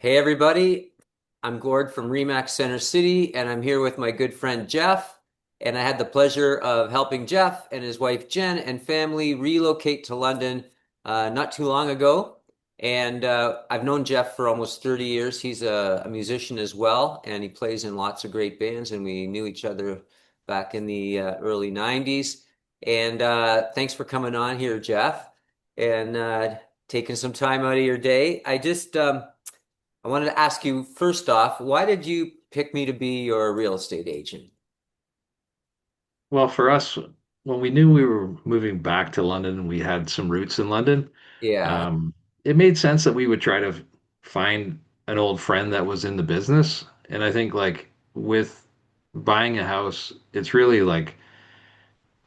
Hey everybody, I'm Gord from REMAX Center City, and I'm here with my good friend Jeff. And I had the pleasure of helping Jeff and his wife Jen and family relocate to London not too long ago. And I've known Jeff for almost 30 years. He's a musician as well, and he plays in lots of great bands. And we knew each other back in the early 90s. And thanks for coming on here, Jeff, and taking some time out of your day. I wanted to ask you first off, why did you pick me to be your real estate agent? Well, for us, when we knew we were moving back to London, we had some roots in London. Yeah, Um, it made sense that we would try to find an old friend that was in the business. And I think like with buying a house, it's really like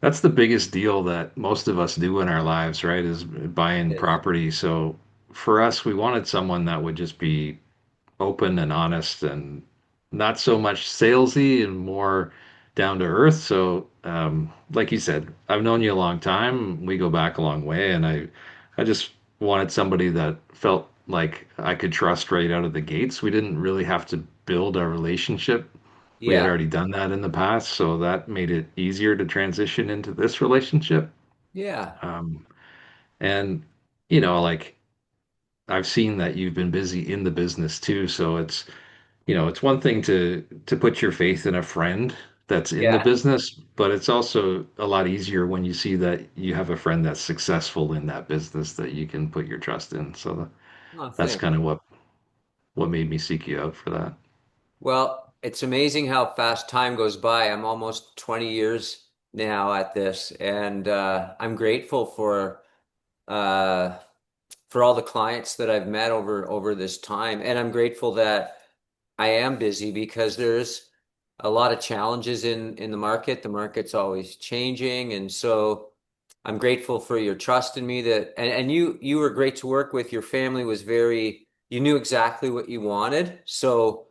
that's the biggest deal that most of us do in our lives, right? Is buying it is. property. So for us, we wanted someone that would just be open and honest and not so much salesy and more down to earth. So, like you said, I've known you a long time. We go back a long way, and I just wanted somebody that felt like I could trust right out of the gates. We didn't really have to build our relationship. We had Yeah, already done that in the past, so that made it easier to transition into this relationship. yeah, Um, and like I've seen that you've been busy in the business too, so it's one thing to put your faith in a friend that's in the yeah. business, but it's also a lot easier when you see that you have a friend that's successful in that business that you can put your trust in. So Oh, that's thanks. kind of what made me seek you out for that. Well, it's amazing how fast time goes by. I'm almost 20 years now at this, and I'm grateful uh, for all the clients that I've met over this time, and I'm grateful that I am busy because there's a lot of challenges in the market. The market's always changing, and so I'm grateful for your trust in me that and you were great to work with. Your family was very, you knew exactly what you wanted. So,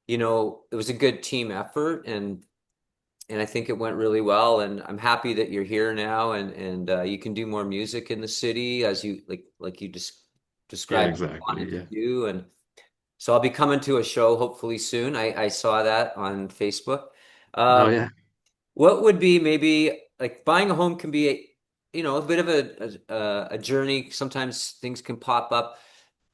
it was a good team effort and I think it went really well and I'm happy that you're here now and you can do more music in the city as you like you just Yeah, described you exactly. wanted to Yeah. do and so I'll be coming to a show hopefully soon. I saw that on Facebook. Oh Um, yeah. what would be maybe like buying a home can be a bit of a journey. Sometimes things can pop up.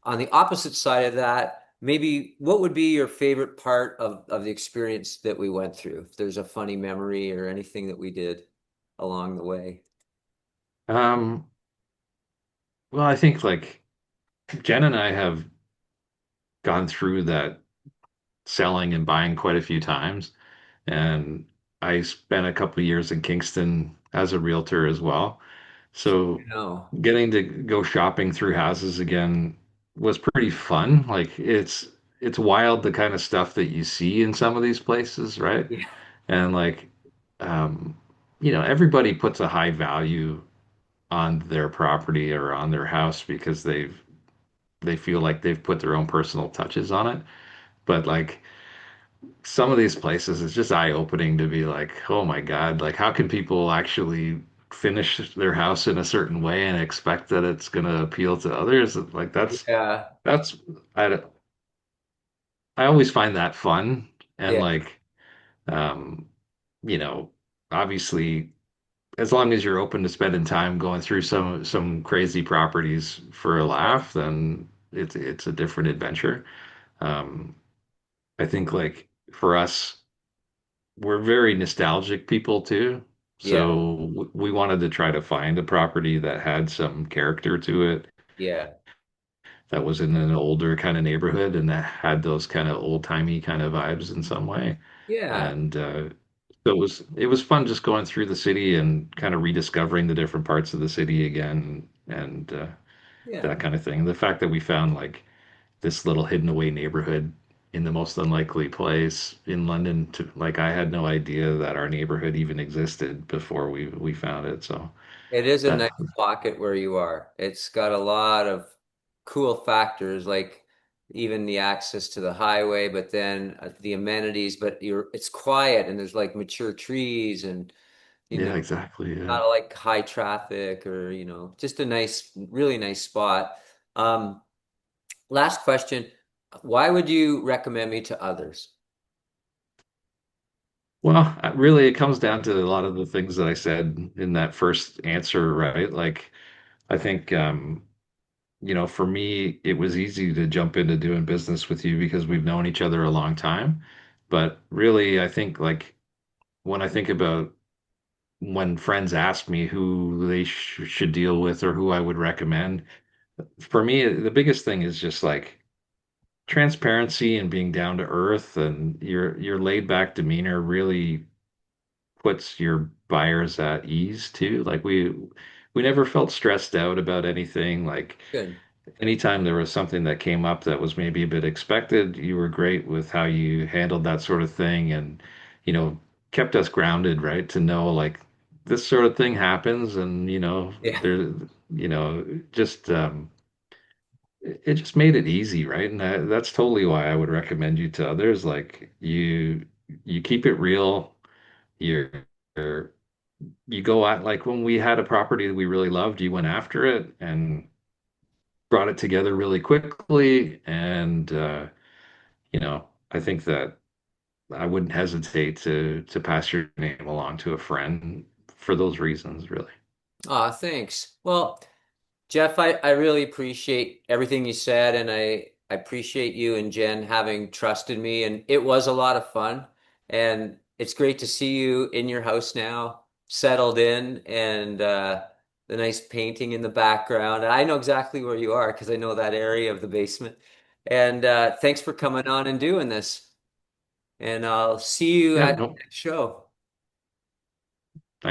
On the opposite side of that, maybe what would be your favorite part of the experience that we went through? If there's a funny memory or anything that we did along the way. Um, well, I think like Jen and I have gone through that selling and buying quite a few times. And I spent a couple of years in Kingston as a realtor as well. So No. getting to go shopping through houses again was pretty fun. Like it's wild the kind of stuff that you see in some of these places, right? Yeah. And like um everybody puts a high value on their property or on their house because they feel like they've put their own personal touches on it. But like some of these places, it's just eye-opening to be like, oh my God, like how can people actually finish their house in a certain way and expect that it's going to appeal to others? Like Yeah. that's I I always find that fun and Yeah. like um you know, obviously as long as you're open to spending time going through some crazy properties for a laugh, then it's a different adventure. Um I think like for us we're very nostalgic people too. Yeah. So we wanted to try to find a property that had some character to it, Yeah. that was in an older kind of neighborhood and that had those kind of old-timey kind of vibes in some way. Yeah. And so it was fun just going through the city and kind of rediscovering the different parts of the city again and Yeah. that kind of thing. The fact that we found like this little hidden away neighborhood in the most unlikely place in London to like I had no idea that our neighborhood even existed before we found it. So It is a that nice pocket where you are. It's got a lot of cool factors, like even the access to the highway, but then the amenities. But it's quiet and there's like mature trees and you know yeah, exactly. Yeah. not like high traffic or just a nice, really nice spot. Um, Last question. Why would you recommend me to others? Well, really, it comes down to a lot of the things that I said in that first answer, right? Like, I think, for me, it was easy to jump into doing business with you because we've known each other a long time. But really, I think, like, when I think about when friends ask me who they should deal with or who I would recommend, for me, the biggest thing is just like transparency and being down to earth, and your laid back demeanor really puts your buyers at ease too. Like we never felt stressed out about anything. Like Good. anytime there was something that came up that was maybe a bit expected, you were great with how you handled that sort of thing and, you know, kept us grounded, right? To know like this sort of thing happens and, Yeah. there, just it just made it easy, right? And that's totally why I would recommend you to others. Like you keep it real. You're you go at like when we had a property that we really loved, you went after it and brought it together really quickly. And I think that I wouldn't hesitate to pass your name along to a friend for those reasons, really. Aw, thanks. Well, Jeff, I really appreciate everything you said, and I appreciate you and Jen having trusted me, and it was a lot of fun. And it's great to see you in your house now, settled in, and the nice painting in the background. And I know exactly where you are because I know that area of the basement. And thanks for coming on and doing this. And I'll see you Yeah, at the no, next show.